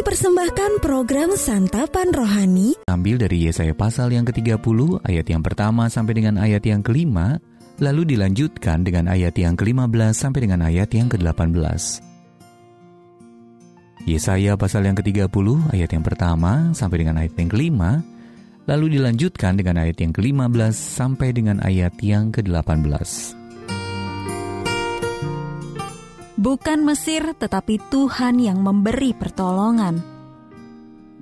Kami persembahkan program Santapan Rohani ambil dari Yesaya pasal yang ke-30 ayat yang pertama sampai dengan ayat yang ke-5, lalu dilanjutkan dengan ayat yang ke-15 sampai dengan ayat yang ke-18. Yesaya pasal yang ke-30 ayat yang pertama sampai dengan ayat yang ke-5, lalu dilanjutkan dengan ayat yang ke-15 sampai dengan ayat yang ke-18. Bukan Mesir, tetapi Tuhan yang memberi pertolongan.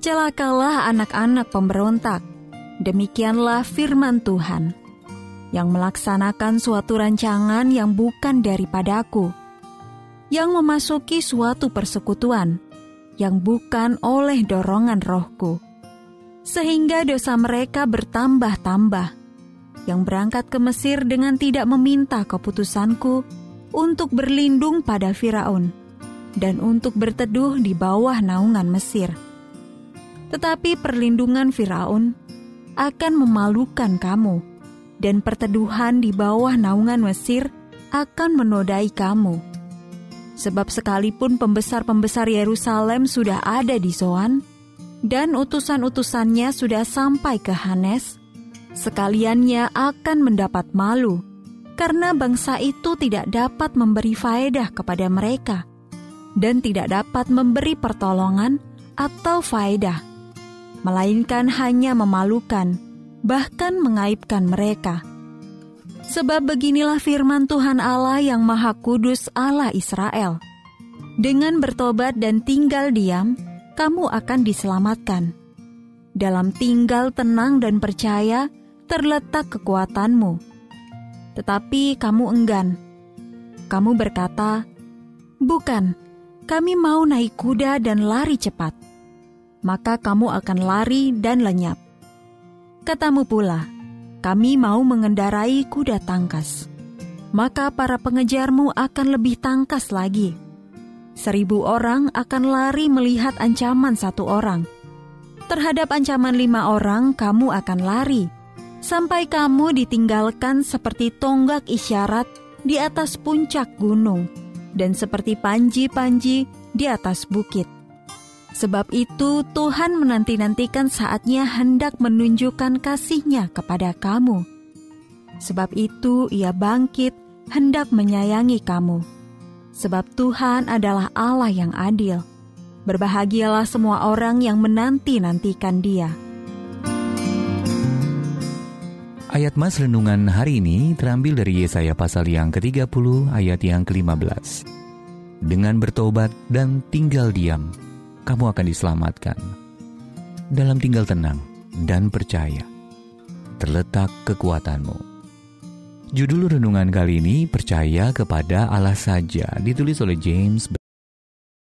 Celakalah anak-anak pemberontak, demikianlah firman Tuhan, yang melaksanakan suatu rancangan yang bukan daripadaku, yang memasuki suatu persekutuan, yang bukan oleh dorongan rohku, sehingga dosa mereka bertambah-tambah, yang berangkat ke Mesir dengan tidak meminta keputusanku, untuk berlindung pada Firaun, dan untuk berteduh di bawah naungan Mesir. Tetapi perlindungan Firaun akan memalukan kamu, dan perteduhan di bawah naungan Mesir akan menodai kamu. Sebab sekalipun pembesar-pembesar Yerusalem sudah ada di Zoan, dan utusan-utusannya sudah sampai ke Hanes, sekaliannya akan mendapat malu, karena bangsa itu tidak dapat memberi faedah kepada mereka, dan tidak dapat memberi pertolongan atau faedah, melainkan hanya memalukan, bahkan mengaibkan mereka. Sebab beginilah firman Tuhan Allah yang Maha Kudus, Allah Israel. Dengan bertobat dan tinggal diam, kamu akan diselamatkan. Dalam tinggal tenang dan percaya, terletak kekuatanmu. Tetapi kamu enggan. Kamu berkata, "Bukan, kami mau naik kuda dan lari cepat." Maka kamu akan lari dan lenyap. Katamu pula, "Kami mau mengendarai kuda tangkas." Maka para pengejarmu akan lebih tangkas lagi. 1.000 orang akan lari melihat ancaman 1 orang. Terhadap ancaman 5 orang kamu akan lari, sampai kamu ditinggalkan seperti tonggak isyarat di atas puncak gunung, dan seperti panji-panji di atas bukit. Sebab itu Tuhan menanti-nantikan saatnya hendak menunjukkan kasih-Nya kepada kamu. Sebab itu Ia bangkit hendak menyayangi kamu. Sebab Tuhan adalah Allah yang adil. Berbahagialah semua orang yang menanti-nantikan Dia. Ayat Mas renungan hari ini terambil dari Yesaya pasal yang ke-30 ayat yang ke-15. Dengan bertobat dan tinggal diam, kamu akan diselamatkan. Dalam tinggal tenang dan percaya, terletak kekuatanmu. Judul renungan kali ini, Percaya kepada Allah Saja, ditulis oleh James.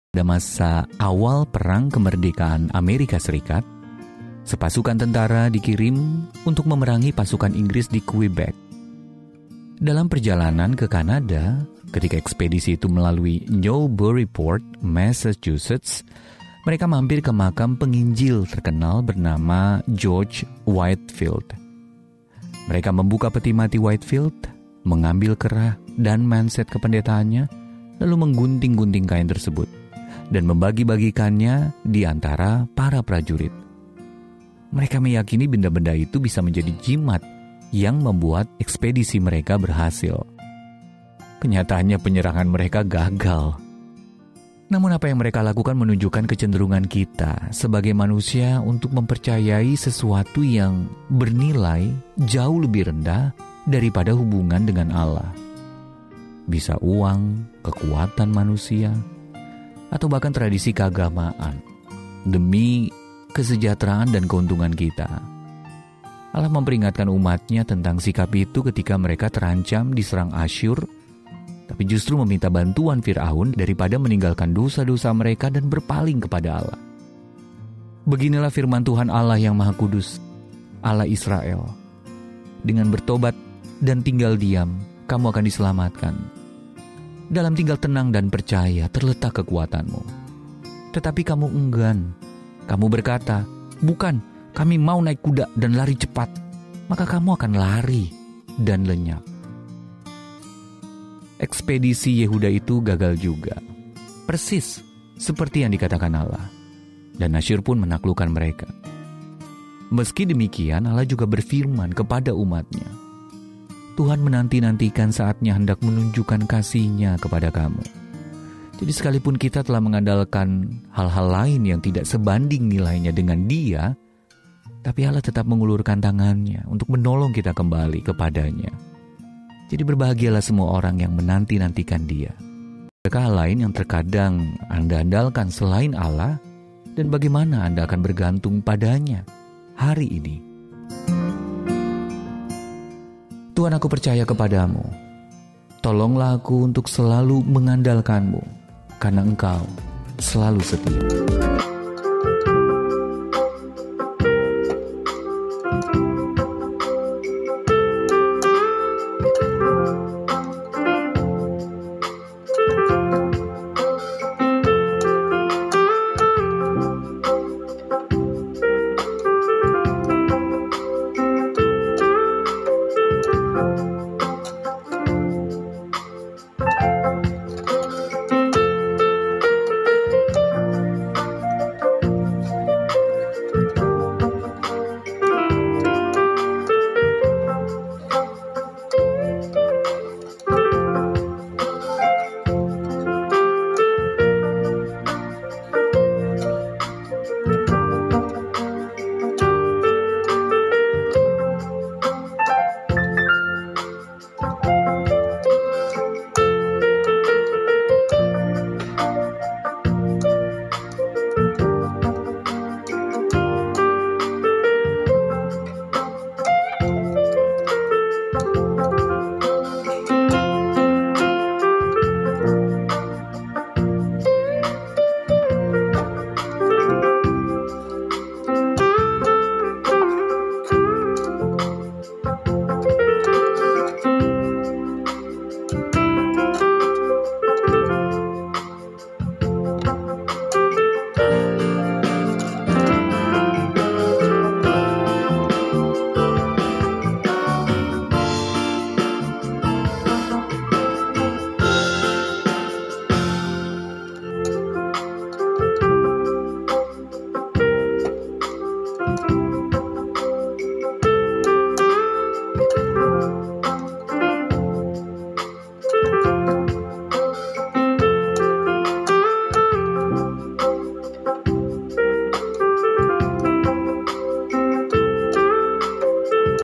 Pada masa awal Perang Kemerdekaan Amerika Serikat, sepasukan tentara dikirim untuk memerangi pasukan Inggris di Quebec. Dalam perjalanan ke Kanada, ketika ekspedisi itu melalui Newburyport, Massachusetts, mereka mampir ke makam penginjil terkenal bernama George Whitefield. Mereka membuka peti mati Whitefield, mengambil kerah dan manset kependetaannya, lalu menggunting-gunting kain tersebut, dan membagi-bagikannya di antara para prajurit. Mereka meyakini benda-benda itu bisa menjadi jimat yang membuat ekspedisi mereka berhasil. Kenyataannya penyerangan mereka gagal. Namun apa yang mereka lakukan menunjukkan kecenderungan kita sebagai manusia untuk mempercayai sesuatu yang bernilai jauh lebih rendah daripada hubungan dengan Allah. Bisa uang, kekuatan manusia, atau bahkan tradisi keagamaan demi kesejahteraan dan keuntungan kita. Allah memperingatkan umatnya tentang sikap itu ketika mereka terancam diserang Asyur, tapi justru meminta bantuan Firaun daripada meninggalkan dosa-dosa mereka dan berpaling kepada Allah. Beginilah firman Tuhan Allah yang Maha Kudus, Allah Israel. Dengan bertobat dan tinggal diam, kamu akan diselamatkan. Dalam tinggal tenang dan percaya terletak kekuatanmu. Tetapi kamu enggan. Kamu berkata, "Bukan, kami mau naik kuda dan lari cepat." Maka kamu akan lari dan lenyap. Ekspedisi Yehuda itu gagal juga. Persis seperti yang dikatakan Allah. dan Asyur pun menaklukkan mereka. Meski demikian, Allah juga berfirman kepada umat-Nya, Tuhan menanti-nantikan saatnya hendak menunjukkan kasih-Nya kepada kamu. Jadi sekalipun kita telah mengandalkan hal-hal lain yang tidak sebanding nilainya dengan Dia, tapi Allah tetap mengulurkan tangan-Nya untuk menolong kita kembali kepada-Nya. Jadi berbahagialah semua orang yang menanti-nantikan Dia. Adakah hal lain yang terkadang Anda andalkan selain Allah, dan bagaimana Anda akan bergantung padanya hari ini? Tuhan, aku percaya kepadamu. Tolonglah aku untuk selalu mengandalkan-Mu, karena Engkau selalu setia.